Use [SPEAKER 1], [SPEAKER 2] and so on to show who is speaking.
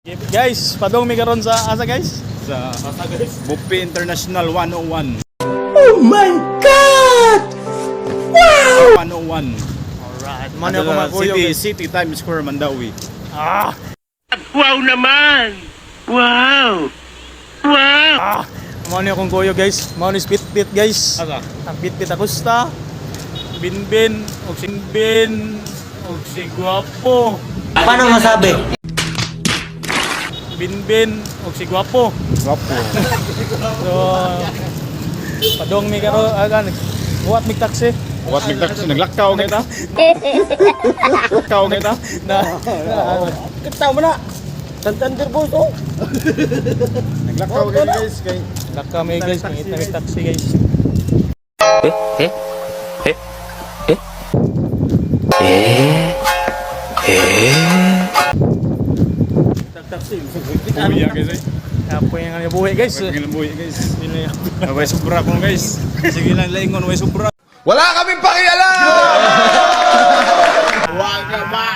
[SPEAKER 1] Guys, padong mi karon sa asa guys?
[SPEAKER 2] Sa Bupi International 101.
[SPEAKER 3] Oh my God! Wow!
[SPEAKER 2] 101.
[SPEAKER 1] Alright, man ako makuyo
[SPEAKER 2] City,
[SPEAKER 1] guys.
[SPEAKER 2] City Times Square, Mandawi.
[SPEAKER 1] Ah!
[SPEAKER 4] Wow naman! Wow! Wow!
[SPEAKER 1] Mao ni akong kuyo guys. Mao ni Spitbit guys.
[SPEAKER 2] Asa?
[SPEAKER 1] Ang Pitbit Acosta. Binbin, og Singbin, og si Guapo.
[SPEAKER 3] Paano masabi?
[SPEAKER 1] Binbin, og si Guapo.
[SPEAKER 2] Wapo.
[SPEAKER 1] So, padong mi karon agan. Buhat mi taxi.
[SPEAKER 2] What nagtaksi? Naglakaw kayo ta? Naglakaw kayo ta?
[SPEAKER 3] Kita mo na! Santander boys, oh!
[SPEAKER 2] Naglakaw kayo guys. Kay
[SPEAKER 1] Laka mi guys, mangita mi taxi guys. Taxi.
[SPEAKER 2] Buya guys ay.
[SPEAKER 1] Apo yang ano buhay guys.
[SPEAKER 2] Pagkilang buya guys. Way sobra ko guys. Sige lang laingon, way sobra.
[SPEAKER 5] Wala kaming pakialam!
[SPEAKER 2] Wag na ba?